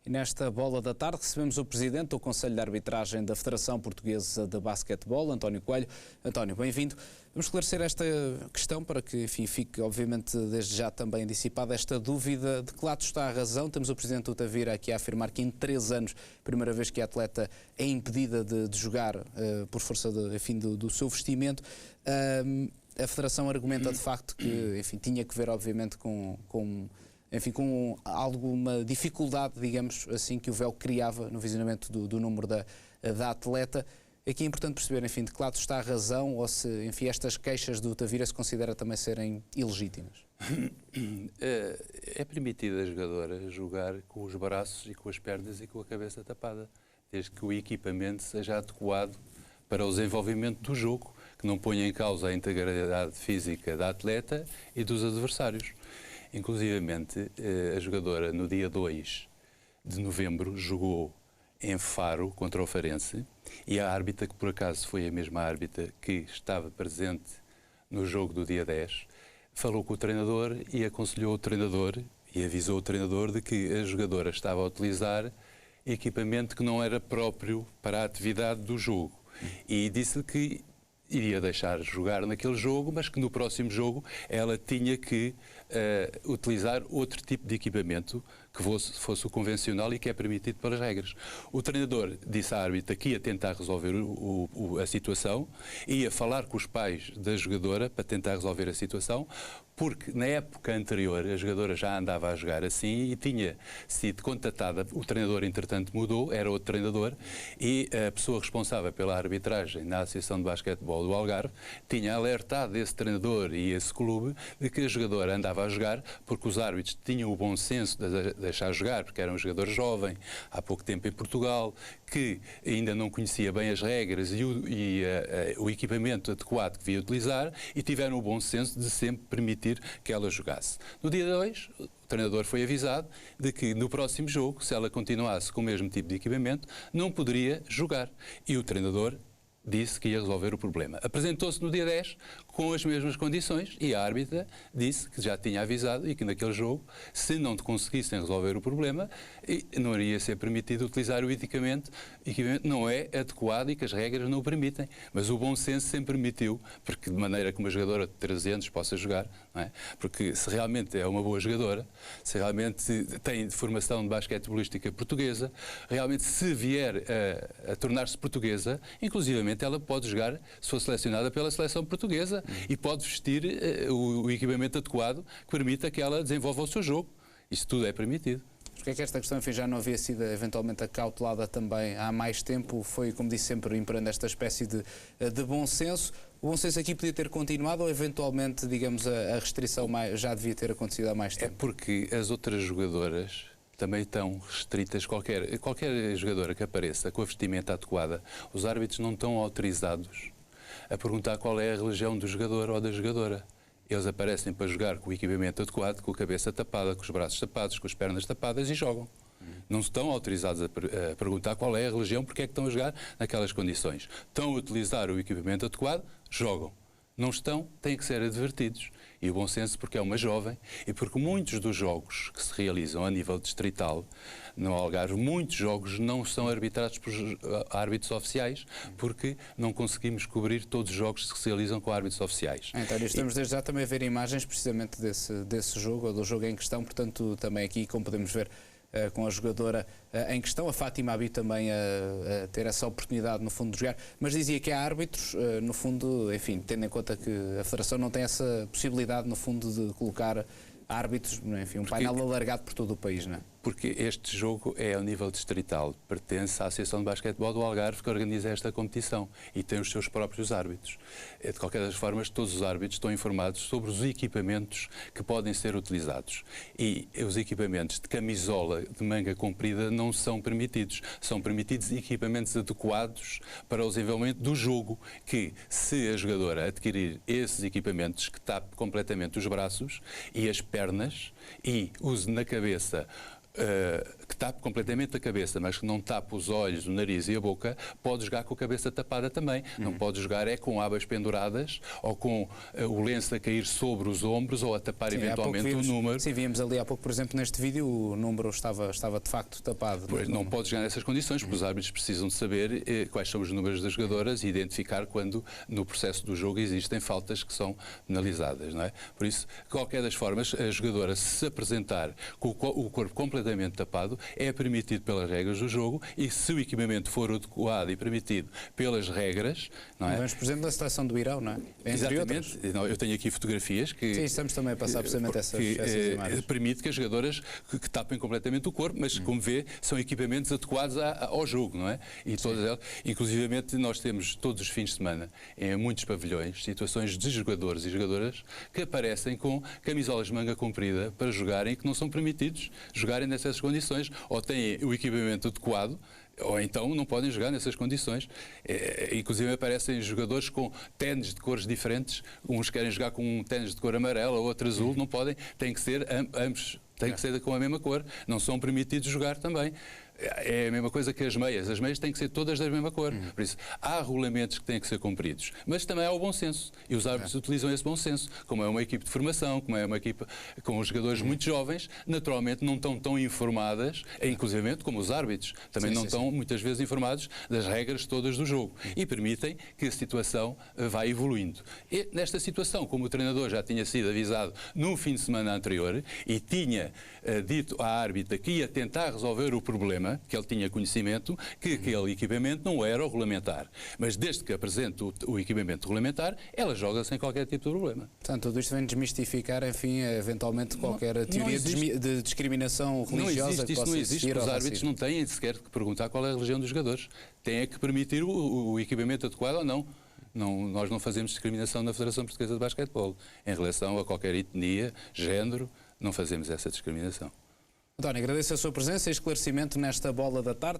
E nesta bola da tarde recebemos o Presidente do Conselho de Arbitragem da Federação Portuguesa de Basquetebol, António Coelho. António, bem-vindo. Vamos esclarecer esta questão para que, enfim, fique, obviamente, desde já também dissipada esta dúvida de que lado está a razão. Temos o Presidente do Tavira aqui a afirmar que em 3 anos, primeira vez que a atleta é impedida de jogar por força do seu vestimento. A Federação argumenta de facto que, enfim, tinha que ver, obviamente, com alguma dificuldade, digamos assim, que o véu criava no visionamento do número da atleta. Aqui é importante perceber, enfim, de que lado está a razão ou se, enfim, estas queixas do Tavira se considera também serem ilegítimas. É permitido a jogadora jogar com os braços e com as pernas e com a cabeça tapada, desde que o equipamento seja adequado para o desenvolvimento do jogo, que não ponha em causa a integridade física da atleta e dos adversários. Inclusivamente, a jogadora, no dia 2 de novembro, jogou em Faro contra o Farense e a árbitra, que por acaso foi a mesma árbitra que estava presente no jogo do dia 10, falou com o treinador e aconselhou o treinador e avisou o treinador de que a jogadora estava a utilizar equipamento que não era próprio para a atividade do jogo e disse-lhe que iria deixar jogar naquele jogo, mas que no próximo jogo ela tinha que utilizar outro tipo de equipamento que fosse o convencional e que é permitido pelas regras. O treinador disse à árbitra que ia tentar resolver a situação, ia falar com os pais da jogadora para tentar resolver a situação, porque na época anterior a jogadora já andava a jogar assim e tinha sido contatada, o treinador entretanto mudou, era outro treinador, e a pessoa responsável pela arbitragem na Associação de Basquetebol do Algarve tinha alertado esse treinador e esse clube de que a jogadora andava a jogar porque os árbitros tinham o bom senso de deixar jogar, porque era um jogador jovem, há pouco tempo em Portugal, que ainda não conhecia bem as regras e o equipamento adequado que devia utilizar e tiveram o bom senso de sempre permitir que ela jogasse. No dia 2, o treinador foi avisado de que no próximo jogo, se ela continuasse com o mesmo tipo de equipamento, não poderia jogar. E o treinador disse que ia resolver o problema. Apresentou-se no dia 10 com as mesmas condições e a árbitra disse que já tinha avisado e que naquele jogo, se não conseguissem resolver o problema, não iria ser permitido utilizar o equipamento. O equipamento não é adequado e que as regras não o permitem. Mas o bom senso sempre permitiu, porque de maneira que uma jogadora de 13 anos possa jogar, não é? Porque se realmente é uma boa jogadora, se realmente tem formação de basquetebolística portuguesa, realmente se vier a tornar-se portuguesa, inclusivamente ela pode jogar, se for selecionada pela seleção portuguesa, e pode vestir o equipamento adequado que permita que ela desenvolva o seu jogo. Isso tudo é permitido. Porque é que esta questão, enfim, já não havia sido eventualmente acautelada também há mais tempo? Foi, como disse, sempre imperando esta espécie de bom senso. O bom senso aqui podia ter continuado ou eventualmente, digamos, a restrição já devia ter acontecido há mais tempo? É porque as outras jogadoras também estão restritas. Qualquer jogadora que apareça com a vestimenta adequada, os árbitros não estão autorizados a perguntar qual é a religião do jogador ou da jogadora. Eles aparecem para jogar com o equipamento adequado, com a cabeça tapada, com os braços tapados, com as pernas tapadas e jogam. Não estão autorizados a perguntar qual é a religião, porque é que estão a jogar naquelas condições. Estão a utilizar o equipamento adequado, jogam. Não estão, têm que ser advertidos. E o bom senso porque é uma jovem e porque muitos dos jogos que se realizam a nível distrital no Algarve, muitos jogos não são arbitrados por árbitros oficiais porque não conseguimos cobrir todos os jogos que se realizam com árbitros oficiais. Então, estamos desde já também a ver imagens precisamente desse jogo, ou do jogo em questão, portanto também aqui, como podemos ver, com a jogadora em questão, a Fátima Abi também a ter essa oportunidade no fundo de jogar, mas dizia que há árbitros, no fundo, enfim, tendo em conta que a Federação não tem essa possibilidade no fundo de colocar árbitros, enfim, um painel alargado por todo o país, não é? Porque este jogo é ao nível distrital, pertence à Associação de Basquetebol do Algarve que organiza esta competição e tem os seus próprios árbitros. De qualquer das formas, todos os árbitros estão informados sobre os equipamentos que podem ser utilizados. E os equipamentos de camisola de manga comprida não são permitidos. São permitidos equipamentos adequados para o desenvolvimento do jogo, que se a jogadora adquirir esses equipamentos que tape completamente os braços e as pernas e use na cabeça que tape completamente a cabeça, mas que não tape os olhos, o nariz e a boca, pode jogar com a cabeça tapada também. Não pode jogar com abas penduradas ou com o lenço a cair sobre os ombros ou a tapar eventualmente o número. Sim, víamos ali há pouco, por exemplo, neste vídeo, o número estava de facto tapado. Pois, não pode jogar nessas condições, porque os árbitros precisam de saber quais são os números das jogadoras e identificar quando no processo do jogo existem faltas que são penalizadas, não é? Por isso, de qualquer das formas, a jogadora se apresentar com o corpo completamente tapado é permitido pelas regras do jogo e se o equipamento for adequado e permitido pelas regras, não é? Vamos, por exemplo, da seleção do Irão, não é? Entre Exatamente. Não, eu tenho aqui fotografias que... Sim, estamos também a passar precisamente essas imagens. Permite que as jogadoras que tapem completamente o corpo, mas como vê, são equipamentos adequados ao jogo, não é? E todas elas, inclusivamente nós temos todos os fins de semana, em muitos pavilhões, situações de jogadores e jogadoras que aparecem com camisolas de manga comprida para jogarem que não são permitidos jogarem nessas condições, ou têm o equipamento adequado, ou então não podem jogar nessas condições. Inclusive aparecem jogadores com ténis de cores diferentes, uns querem jogar com um ténis de cor amarela, outro azul, não podem, tem que ser ambos, tem que ser com a mesma cor, não são permitidos jogar também. É a mesma coisa que as meias têm que ser todas da mesma cor. Por isso, há regulamentos que têm que ser cumpridos, mas também há o bom senso. E os árbitros utilizam esse bom senso. Como é uma equipe de formação, como é uma equipe com os jogadores muito jovens, naturalmente não estão tão informadas, inclusive como os árbitros, também não estão muitas vezes informados das regras todas do jogo. E permitem que a situação vá evoluindo. E nesta situação, como o treinador já tinha sido avisado no fim de semana anterior e tinha dito à árbitra que ia tentar resolver o problema, que ele tinha conhecimento que aquele equipamento não era o regulamentar. Mas desde que apresente o equipamento regulamentar, ela joga sem qualquer tipo de problema. Portanto, tudo isto vem desmistificar, enfim, eventualmente qualquer teoria de discriminação religiosa que possa existir. Os árbitros não têm sequer que perguntar qual é a religião dos jogadores. Têm que permitir o equipamento adequado ou não. Nós não fazemos discriminação na Federação Portuguesa de Basquetebol. Em relação a qualquer etnia, género, não fazemos essa discriminação. António, agradeço a sua presença e esclarecimento nesta bola da tarde.